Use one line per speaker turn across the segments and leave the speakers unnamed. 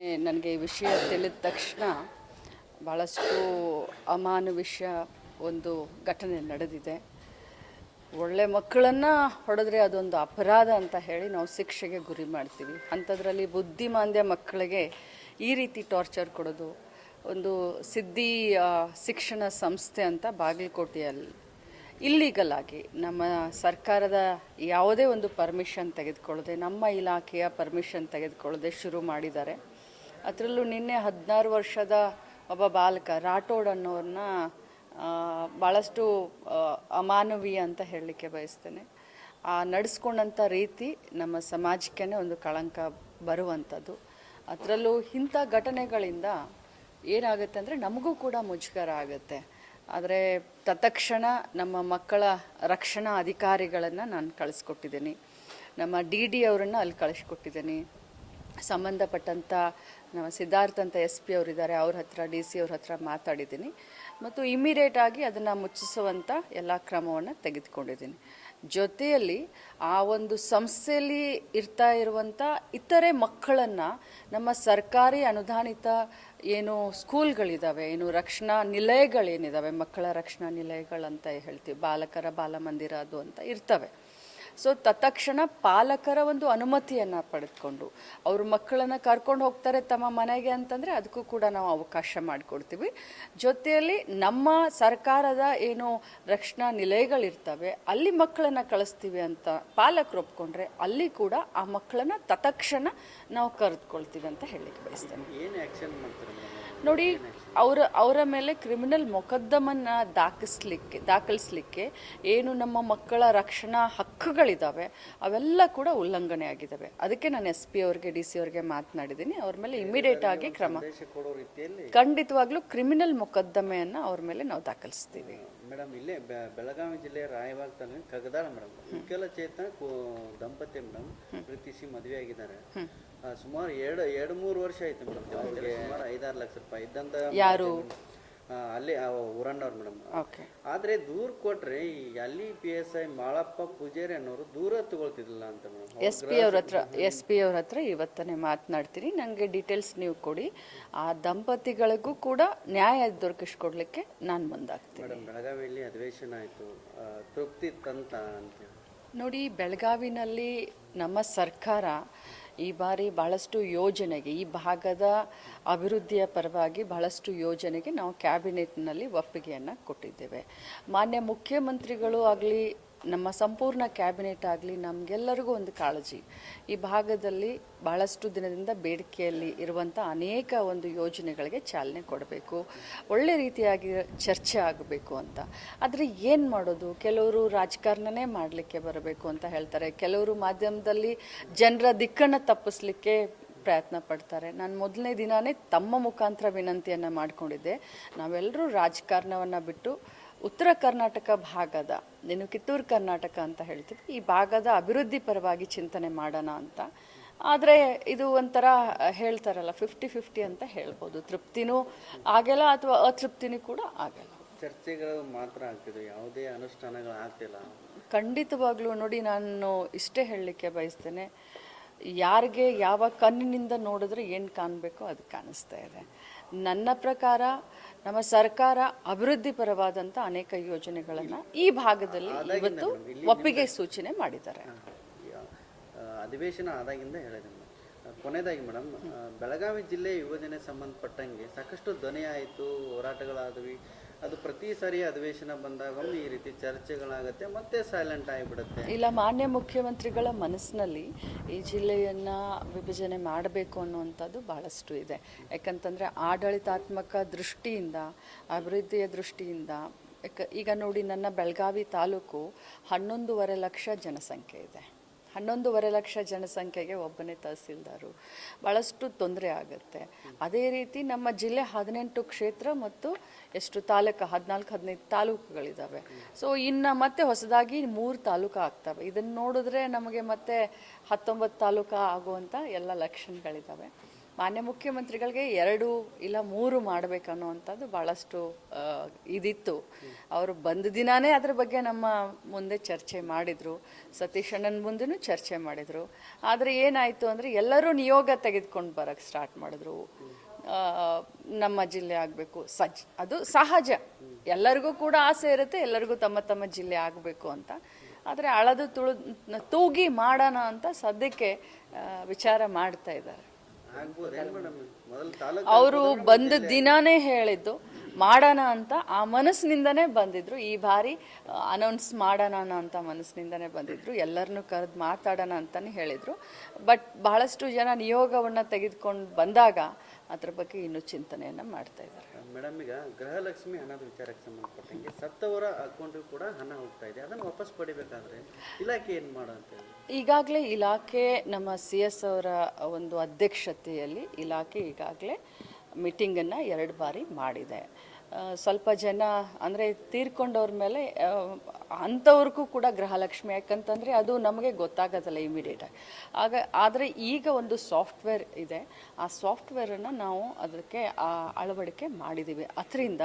ನನಗೆ ಈ ವಿಷಯ ತಿಳಿದ ತಕ್ಷಣ ಭಾಳಷ್ಟು ಅಮಾನುಷ ಒಂದು ಘಟನೆ ನಡೆದಿದೆ. ಒಳ್ಳೆ ಮಕ್ಕಳನ್ನು ಹೊಡೆದ್ರೆ ಅದೊಂದು ಅಪರಾಧ ಅಂತ ಹೇಳಿ ನಾವು ಶಿಕ್ಷೆಗೆ ಗುರಿ ಮಾಡ್ತೀವಿ. ಅಂಥದ್ರಲ್ಲಿ ಬುದ್ಧಿಮಾಂದ್ಯ ಮಕ್ಕಳಿಗೆ ಈ ರೀತಿ ಟಾರ್ಚರ್ ಕೊಡೋದು. ಒಂದು ಸಿದ್ಧಿ ಶಿಕ್ಷಣ ಸಂಸ್ಥೆ ಅಂತ ಬಾಗಲಕೋಟೆಯಲ್ಲಿ ಇಲ್ಲೀಗಲ್ ಆಗಿ ನಮ್ಮ ಸರ್ಕಾರದ ಯಾವುದೇ ಒಂದು ಪರ್ಮಿಷನ್ ತೆಗೆದುಕೊಳ್ಳದೆ, ನಮ್ಮ ಇಲಾಖೆಯ ಪರ್ಮಿಷನ್ ತೆಗೆದುಕೊಳ್ಳದೆ ಶುರು ಮಾಡಿದ್ದಾರೆ. ಅದರಲ್ಲೂ ನಿನ್ನೆ 16 ವರ್ಷದ ಒಬ್ಬ ಬಾಲಕ ರಾಠೋಡ್ ಅನ್ನೋರನ್ನ ಭಾಳಷ್ಟು ಅಮಾನವೀಯ ಅಂತ ಹೇಳಲಿಕ್ಕೆ ಬಯಸ್ತೇನೆ. ನಡೆಸ್ಕೊಂಡಂಥ ರೀತಿ ನಮ್ಮ ಸಮಾಜಕ್ಕೆ ಒಂದು ಕಳಂಕ ಬರುವಂಥದ್ದು. ಅದರಲ್ಲೂ ಇಂಥ ಘಟನೆಗಳಿಂದ ಏನಾಗುತ್ತೆ ಅಂದರೆ ನಮಗೂ ಕೂಡ ಮುಜುಗರ ಆಗುತ್ತೆ. ಆದರೆ ತತ್ಕ್ಷಣ ನಮ್ಮ ಮಕ್ಕಳ ರಕ್ಷಣಾ ಅಧಿಕಾರಿಗಳನ್ನು ನಾನು ಕಳಿಸ್ಕೊಟ್ಟಿದ್ದೀನಿ. ನಮ್ಮ DD ಅವರನ್ನು ಅಲ್ಲಿ ಕಳಿಸ್ಕೊಟ್ಟಿದ್ದೀನಿ. ಸಂಬಂಧಪಟ್ಟಂಥ ನಮ್ಮ ಸಿದ್ಧಾರ್ಥ ಅಂತ SP ಅವರಿದ್ದಾರೆ, ಅವ್ರ ಹತ್ರ DC ಅವ್ರ ಹತ್ರ ಮಾತಾಡಿದ್ದೀನಿ ಮತ್ತು ಇಮಿಡಿಯೇಟಾಗಿ ಅದನ್ನು ಮುಚ್ಚಿಸುವಂಥ ಎಲ್ಲ ಕ್ರಮವನ್ನು ತೆಗೆದುಕೊಂಡಿದ್ದೀನಿ. ಜೊತೆಯಲ್ಲಿ ಆ ಒಂದು ಸಂಸ್ಥೆಯಲ್ಲಿ ಇರ್ತಾ ಇರುವಂಥ ಇತರೆ ಮಕ್ಕಳನ್ನು ನಮ್ಮ ಸರ್ಕಾರಿ ಅನುದಾನಿತ ಏನು ಸ್ಕೂಲ್ಗಳಿದ್ದಾವೆ, ಏನು ರಕ್ಷಣಾ ನಿಲಯಗಳೇನಿದ್ದಾವೆ, ಮಕ್ಕಳ ರಕ್ಷಣಾ ನಿಲಯಗಳಂತ ಹೇಳ್ತೀವಿ, ಬಾಲಕರ ಬಾಲಮಂದಿರ ಅದು ಅಂತ ಇರ್ತವೆ. ಸೊ ತತ್ಕ್ಷಣ ಪಾಲಕರ ಒಂದು ಅನುಮತಿಯನ್ನು ಪಡೆದುಕೊಂಡು ಅವ್ರ ಮಕ್ಕಳನ್ನು ಕರ್ಕೊಂಡು ಹೋಗ್ತಾರೆ ತಮ್ಮ ಮನೆಗೆ ಅಂತಂದರೆ ಅದಕ್ಕೂ ಕೂಡ ನಾವು ಅವಕಾಶ ಮಾಡಿಕೊಡ್ತೀವಿ. ಜೊತೆಯಲ್ಲಿ ನಮ್ಮ ಸರ್ಕಾರದ ಏನು ರಕ್ಷಣಾ ನಿಲಯಗಳಿರ್ತವೆ ಅಲ್ಲಿ ಮಕ್ಕಳನ್ನು ಕಳಿಸ್ತೀವಿ ಅಂತ ಪಾಲಕರು ಒಪ್ಕೊಂಡ್ರೆ ಅಲ್ಲಿ ಕೂಡ ಆ ಮಕ್ಕಳನ್ನು ತತ್ಕ್ಷಣ ನಾವು ಕರೆದುಕೊಳ್ತೀವಿ ಅಂತ ಹೇಳಲಿಕ್ಕೆ ಬಯಸ್ತೇನೆ. ನೋಡಿ, ಅವರ ಮೇಲೆ ಕ್ರಿಮಿನಲ್ ಮೊಕದ್ದಮನ್ನು ದಾಖಲಿಸಲಿಕ್ಕೆ ಏನು ನಮ್ಮ ಮಕ್ಕಳ ರಕ್ಷಣಾ ಹಕ್ಕುಗಳಿದ್ದಾವೆ ಅವೆಲ್ಲ ಕೂಡ ಉಲ್ಲಂಘನೆ ಆಗಿದ್ದಾವೆ. ಅದಕ್ಕೆ ನಾನು SP ಅವ್ರಿಗೆ DC ಅವ್ರಿಗೆ ಮಾತನಾಡಿದ್ದೀನಿ. ಅವ್ರ ಮೇಲೆ ಇಮಿಡಿಯೇಟ್ ಆಗಿ ಕ್ರಮ, ಖಂಡಿತವಾಗ್ಲೂ ಕ್ರಿಮಿನಲ್ ಮೊಕದ್ದಮೆಯನ್ನು ಅವ್ರ ಮೇಲೆ ನಾವು ದಾಖಲಿಸ್ತೀವಿ.
ಮೇಡಮ್, ಇಲ್ಲೇ ಬೆಳಗಾವಿ ಜಿಲ್ಲೆ ರಾಯಬಾಗ್ ತಾಲೂಕಿನ ಕಗದಾಳ ಮೇಡಮ್, ವಿಕಲಚೇತನ ದಂಪತಿ ಮೇಡಮ್ ಪ್ರೀತಿಸಿ ಮದುವೆ ಆಗಿದ್ದಾರೆ. ಸುಮಾರು 2-3 ವರ್ಷ ಆಯ್ತು ಮೇಡಮ್. ಅವ್ರಿಗೆ ಸುಮಾರು 5-6 ಲಕ್ಷ ರೂಪಾಯಿ ಇದ್ದಂತ
ಯಾರು
ಅಲ್ಲಿ ಊರಣ್ಣವ್ರು ಮೇಡಮ್. ಆದ್ರೆ ದೂರ ಕೊಟ್ರೆ ಅಲ್ಲಿ PSI ಮಾಳಪ್ಪ ಪೂಜಾರಿ ಅನ್ನೋರು ದೂರ ತಗೊಳ್ತಿದ್ದಿಲ್ಲ ಅಂತ ಮೇಡಮ್.
SP ಅವ್ರ ಹತ್ರ ಇವತ್ತನೇ ಮಾತನಾಡ್ತೀನಿ. ನನಗೆ ಡೀಟೇಲ್ಸ್ ನೀವು ಕೊಡಿ. ಆ ದಂಪತಿಗಳಿಗೂ ಕೂಡ ನ್ಯಾಯ ದೊರಕಿಸ್ಕೊಡ್ಲಿಕ್ಕೆ ನಾನು ಮುಂದಾಗ್ತೀನಿ.
ಮೇಡಮ್, ಬೆಳಗಾವಿಯಲ್ಲಿ ಅಧಿವೇಶನ ಆಯಿತು, ತೃಪ್ತಿ ತಂತ ಅಂತ
ನೋಡಿ, ಬೆಳಗಾವಿನಲ್ಲಿ ನಮ್ಮ ಸರ್ಕಾರ ಈ ಬಾರಿ ಬಹಳಷ್ಟು ಯೋಜನೆಗೆ, ಈ ಭಾಗದ ಅಭಿವೃದ್ಧಿಯ ಪರವಾಗಿ ಬಹಳಷ್ಟು ಯೋಜನೆಗೆ ನಾವು ಕ್ಯಾಬಿನೆಟ್ನಲ್ಲಿ ಒಪ್ಪಿಗೆಯನ್ನು ಕೊಟ್ಟಿದ್ದೇವೆ. ಮಾನ್ಯ ಮುಖ್ಯಮಂತ್ರಿಗಳು ಆಗಲಿ, ನಮ್ಮ ಸಂಪೂರ್ಣ ಕ್ಯಾಬಿನೆಟ್ ಆಗಲಿ, ನಮಗೆಲ್ಲರಿಗೂ ಒಂದು ಕಾಳಜಿ, ಈ ಭಾಗದಲ್ಲಿ ಬಹಳಷ್ಟು ದಿನದಿಂದ ಬೇಡಿಕೆಯಲ್ಲಿ ಇರುವಂಥ ಅನೇಕ ಒಂದು ಯೋಜನೆಗಳಿಗೆ ಚಾಲನೆ ಕೊಡಬೇಕು, ಒಳ್ಳೆ ರೀತಿಯಾಗಿ ಚರ್ಚೆ ಆಗಬೇಕು ಅಂತ. ಆದರೆ ಏನು ಮಾಡೋದು, ಕೆಲವರು ರಾಜಕಾರಣನೇ ಮಾಡಲಿಕ್ಕೆ ಬರಬೇಕು ಅಂತ ಹೇಳ್ತಾರೆ, ಕೆಲವರು ಮಾಧ್ಯಮದಲ್ಲಿ ಜನರ ದಿಕ್ಕನ್ನು ತಪ್ಪಿಸ್ಲಿಕ್ಕೆ ಪ್ರಯತ್ನ ಪಡ್ತಾರೆ. ನಾನು ಮೊದಲನೇ ದಿನಾನೇ ತಮ್ಮ ಮುಖಾಂತರ ವಿನಂತಿಯನ್ನು ಮಾಡಿಕೊಂಡಿದ್ದೆ, ನಾವೆಲ್ಲರೂ ರಾಜಕಾರಣವನ್ನು ಬಿಟ್ಟು ಉತ್ತರ ಕರ್ನಾಟಕ ಭಾಗದ, ನೀನು ಕಿತ್ತೂರು ಕರ್ನಾಟಕ ಅಂತ ಹೇಳ್ತೀವಿ, ಈ ಭಾಗದ ಅಭಿವೃದ್ಧಿ ಪರವಾಗಿ ಚಿಂತನೆ ಮಾಡೋಣ ಅಂತ. ಆದರೆ ಇದು ಒಂಥರ ಹೇಳ್ತಾರಲ್ಲ 50-50 ಅಂತ ಹೇಳ್ಬೋದು. ತೃಪ್ತಿನೂ ಆಗಲ್ಲ ಅಥವಾ ಅತೃಪ್ತಿನೂ ಕೂಡ ಆಗಲ್ಲ.
ಚರ್ಚೆಗಳು ಮಾತ್ರ ಆಗ್ತಿದೆ, ಯಾವುದೇ ಅನುಷ್ಠಾನಗಳು ಆಗ್ತಿಲ್ಲ.
ಖಂಡಿತವಾಗ್ಲೂ ನೋಡಿ, ನಾನು ಇಷ್ಟೇ ಹೇಳಲಿಕ್ಕೆ ಬಯಸ್ತೇನೆ, ಯಾರಿಗೆ ಯಾವ ಕಣ್ಣಿನಿಂದ ನೋಡಿದ್ರೆ ಏನು ಕಾಣಬೇಕೋ ಅದು ಕಾಣಿಸ್ತಾ ಇದೆ. ನನ್ನ ಪ್ರಕಾರ ನಮ್ಮ ಸರ್ಕಾರ ಅಭಿವೃದ್ಧಿ ಪರವಾದಂಥ ಅನೇಕ ಯೋಜನೆಗಳನ್ನು ಈ ಭಾಗದಲ್ಲಿ ಇವತ್ತು ಒಪ್ಪಿಗೆ ಸೂಚನೆ ಮಾಡಿದ್ದಾರೆ.
ಅಧಿವೇಶನ ಆದಾಗಿಂದ ಹೇಳಿದೆ. ಕೊನೆಯದಾಗಿ ಮೇಡಮ್, ಬೆಳಗಾವಿ ಜಿಲ್ಲೆ ಯೋಜನೆ ಸಂಬಂಧಪಟ್ಟಂಗೆ ಸಾಕಷ್ಟು ಧ್ವನಿ ಆಯಿತು, ಹೋರಾಟಗಳಾದವಿ. ಅದು ಪ್ರತಿ ಸಾರಿ ಅಧಿವೇಶನ ಬಂದಾಗ ಈ ರೀತಿ ಚರ್ಚೆಗಳಾಗುತ್ತೆ, ಮತ್ತೆ ಸೈಲೆಂಟ್ ಆಗಿಬಿಡುತ್ತೆ.
ಇಲ್ಲ, ಮಾನ್ಯ ಮುಖ್ಯಮಂತ್ರಿಗಳ ಮನಸ್ಸಿನಲ್ಲಿ ಈ ಜಿಲ್ಲೆಯನ್ನು ವಿಭಜನೆ ಮಾಡಬೇಕು ಅನ್ನುವಂಥದ್ದು ಭಾಳಷ್ಟು ಇದೆ. ಯಾಕಂತಂದರೆ ಆಡಳಿತಾತ್ಮಕ ದೃಷ್ಟಿಯಿಂದ, ಅಭಿವೃದ್ಧಿಯ ದೃಷ್ಟಿಯಿಂದ, ಈಗ ನೋಡಿ, ನನ್ನ ಬೆಳಗಾವಿ ತಾಲೂಕು 11.5 ಲಕ್ಷ ಜನಸಂಖ್ಯೆ ಇದೆ. 11.5 ಲಕ್ಷ ಜನಸಂಖ್ಯೆಗೆ ಒಬ್ಬನೇ ತಹಸೀಲ್ದಾರು, ಭಾಳಷ್ಟು ತೊಂದರೆ ಆಗುತ್ತೆ. ಅದೇ ರೀತಿ ನಮ್ಮ ಜಿಲ್ಲೆ 18 ಕ್ಷೇತ್ರ ಮತ್ತು ಎಷ್ಟು ತಾಲೂಕು, 14-15 ತಾಲೂಕುಗಳಿದ್ದಾವೆ. ಸೊ ಇನ್ನು ಮತ್ತೆ ಹೊಸದಾಗಿ 3 ತಾಲೂಕು ಆಗ್ತವೆ. ಇದನ್ನು ನೋಡಿದ್ರೆ ನಮಗೆ ಮತ್ತೆ 19 ತಾಲೂಕು ಆಗುವಂಥ ಎಲ್ಲ ಲಕ್ಷಣಗಳಿದ್ದಾವೆ. ಮಾನ್ಯ ಮುಖ್ಯಮಂತ್ರಿಗಳಿಗೆ 2 ಇಲ್ಲ 3 ಮಾಡಬೇಕನ್ನುವಂಥದ್ದು ಭಾಳಷ್ಟು ಇದಿತ್ತು. ಅವರು ಬಂದ ದಿನಾನೇ ಅದ್ರ ಬಗ್ಗೆ ನಮ್ಮ ಮುಂದೆ ಚರ್ಚೆ ಮಾಡಿದರು, ಸತೀಶ್ ಅಣ್ಣನ ಮುಂದೆನೂ ಚರ್ಚೆ ಮಾಡಿದರು. ಆದರೆ ಏನಾಯಿತು ಅಂದರೆ ಎಲ್ಲರೂ ನಿಯೋಗ ತೆಗೆದುಕೊಂಡು ಬರೋಕ್ಕೆ ಸ್ಟಾರ್ಟ್ ಮಾಡಿದ್ರು. ನಮ್ಮ ಜಿಲ್ಲೆ ಆಗಬೇಕು, ಅದು ಸಹಜ, ಎಲ್ಲರಿಗೂ ಕೂಡ ಆಸೆ ಇರುತ್ತೆ, ಎಲ್ಲರಿಗೂ ತಮ್ಮ ತಮ್ಮ ಜಿಲ್ಲೆ ಆಗಬೇಕು ಅಂತ. ಆದರೆ ಅಳದು ತೂಗಿ ಮಾಡೋಣ ಅಂತ ಸದ್ಯಕ್ಕೆ ವಿಚಾರ ಮಾಡ್ತಾ ಇದ್ದಾರೆ. ಅವರು ಬಂದ ದಿನಾನೇ ಹೇಳಿದ್ದು ಮಾಡೋಣ ಅಂತ, ಆ ಮನಸ್ಸಿನಿಂದನೇ ಬಂದಿದ್ರು. ಈ ಬಾರಿ ಅನೌನ್ಸ್ ಮಾಡೋಣ ಅಂತ ಮನಸ್ಸಿನಿಂದನೇ ಬಂದಿದ್ರು. ಎಲ್ಲರನ್ನೂ ಕರೆದು ಮಾತಾಡೋಣ ಅಂತಲೇ ಹೇಳಿದರು. ಬಟ್ ಬಹಳಷ್ಟು ಜನ ನಿಯೋಗವನ್ನು ತೆಗೆದುಕೊಂಡು ಬಂದಾಗ ಅದ್ರ ಬಗ್ಗೆ ಇನ್ನೂ ಚಿಂತನೆಯನ್ನು ಮಾಡ್ತಾ ಇದ್ದಾರೆ.
ಮೇಡಮ್, ಈಗ ಗೃಹಲಕ್ಷ್ಮಿ ಹಣದ ವಿಚಾರಕ್ಕೆ ಸಂಬಂಧಪಟ್ಟಂಗೆ ಸತ್ತವರ ಅಕೌಂಟಿಗೆ ಕೂಡ ಹಣ ಹೋಗ್ತಾ ಇದೆ, ಅದನ್ನು ವಾಪಸ್ ಪಡಿಬೇಕಾದ್ರೆ ಇಲಾಖೆ ಏನು ಮಾಡೋ ಅಂತ ಹೇಳಿ
ಈಗಾಗಲೇ ಇಲಾಖೆ ನಮ್ಮ CS ಅವರ ಒಂದು ಅಧ್ಯಕ್ಷತೆಯಲ್ಲಿ ಇಲಾಖೆ ಈಗಾಗಲೇ ಮೀಟಿಂಗನ್ನು 2 ಬಾರಿ ಮಾಡಿದೆ. ಸ್ವಲ್ಪ ಜನ ಅಂದರೆ ತೀರ್ಕೊಂಡವ್ರ ಮೇಲೆ ಅಂಥವ್ರಿಗೂ ಕೂಡ ಗೃಹಲಕ್ಷ್ಮಿ, ಯಾಕಂತಂದರೆ ಅದು ನಮಗೆ ಗೊತ್ತಾಗೋದಲ್ಲ ಇಮಿಡಿಯೇಟಾಗಿ. ಆದರೆ ಈಗ ಒಂದು ಸಾಫ್ಟ್ವೇರ್ ಇದೆ, ಆ ಸಾಫ್ಟ್ವೇರನ್ನು ನಾವು ಅದಕ್ಕೆ ಅಳವಡಿಕೆ ಮಾಡಿದ್ದೀವಿ. ಅದರಿಂದ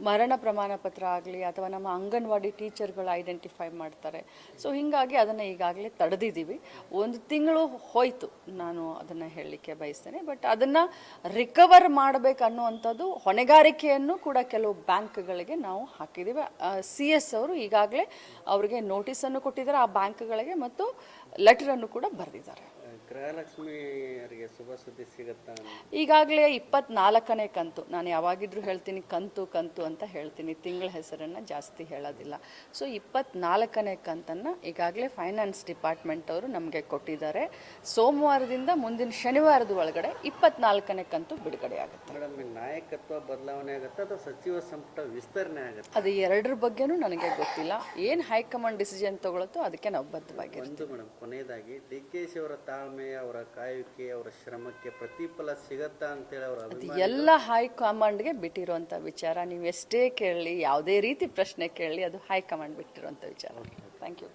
ಮರಣ ಪ್ರಮಾಣ ಪತ್ರ ಆಗಲಿ ಅಥವಾ ನಮ್ಮ ಅಂಗನವಾಡಿ ಟೀಚರ್ಗಳು ಐಡೆಂಟಿಫೈ ಮಾಡ್ತಾರೆ. ಸೊ ಹೀಗಾಗಿ ಅದನ್ನು ಈಗಾಗಲೇ ತಡೆದಿದ್ದೀವಿ. 1 ತಿಂಗಳು ಹೋಯಿತು, ನಾನು ಅದನ್ನು ಹೇಳಲಿಕ್ಕೆ ಬಯಸ್ತೇನೆ. ಬಟ್ ಅದನ್ನು ರಿಕವರ್ ಮಾಡಬೇಕು ಅನ್ನುವಂಥದ್ದು ಹೊಣೆಗಾರಿಕೆಯನ್ನು ಕೂಡ ಕೆಲವು ಬ್ಯಾಂಕ್ಗಳಿಗೆ ನಾವು ಹಾಕಿದ್ದೀವಿ. CS ಅವರು ಈಗಾಗಲೇ ಅವರಿಗೆ ನೋಟಿಸನ್ನು ಕೊಟ್ಟಿದ್ದಾರೆ ಆ ಬ್ಯಾಂಕ್ಗಳಿಗೆ, ಮತ್ತು ಲೆಟರನ್ನು ಕೂಡ ಬರೆದಿದ್ದಾರೆ.
ಗೃಹಲಕ್ಷ್ಮಿಯರಿಗೆ ಶುಭ ಸುದ್ದಿ ಸಿಗುತ್ತಾ?
ಈಗಾಗಲೇ 24ನೇ ಕಂತು, ನಾನು ಯಾವಾಗಿದ್ರೂ ಹೇಳ್ತೀನಿ ಕಂತು ಕಂತು ಅಂತ ಹೇಳ್ತೀನಿ, ತಿಂಗಳ ಹೆಸರನ್ನು ಜಾಸ್ತಿ ಹೇಳೋದಿಲ್ಲ. ಸೊ 24ನೇ ಕಂತನ್ನು ಈಗಾಗಲೇ ಫೈನಾನ್ಸ್ ಡಿಪಾರ್ಟ್ಮೆಂಟ್ ಅವರು ನಮಗೆ ಕೊಟ್ಟಿದ್ದಾರೆ. ಸೋಮವಾರದಿಂದ ಮುಂದಿನ ಶನಿವಾರದ ಒಳಗಡೆ 24ನೇ ಕಂತು ಬಿಡುಗಡೆ ಆಗುತ್ತೆ.
ಮೇಡಮ್, ನಾಯಕತ್ವ ಬದಲಾವಣೆ ಆಗುತ್ತೆ ಅಥವಾ ಸಚಿವ ಸಂಪುಟ ವಿಸ್ತರಣೆ ಆಗುತ್ತೆ?
ಅದು 2 ಬಗ್ಗೆನೂ ನನಗೆ ಗೊತ್ತಿಲ್ಲ. ಏನು ಹೈಕಮಾಂಡ್ ಡಿಸಿಷನ್ ತಗೊಳುತ್ತೋ ಅದಕ್ಕೆ ನಾವು ಬದ್ಧವಾಗಿರ್ತೀವಿ.
ಮೇಡಮ್, ಕೊನೆಯದಾಗಿ DKಶಿ ಅವರ ತಾಳ್ಮೆ, ಅವರ ಕಾಯುವಿಕೆ, ಅವರ ಶ್ರಮಕ್ಕೆ ಪ್ರತಿಫಲ ಸಿಗತ್ತಾ ಅಂತೇಳಿ ಅವರ
ಎಲ್ಲ ಹೈಕಮಾಂಡ್ಗೆ ಬಿಟ್ಟಿರುವಂಥ ವಿಚಾರ. ನೀವು ಎಷ್ಟೇ ಕೇಳಲಿ, ಯಾವುದೇ ರೀತಿ ಪ್ರಶ್ನೆ ಕೇಳಲಿ, ಅದು ಹೈಕಮಾಂಡ್ ಬಿಟ್ಟಿರುವಂಥ ವಿಚಾರ. Thank you.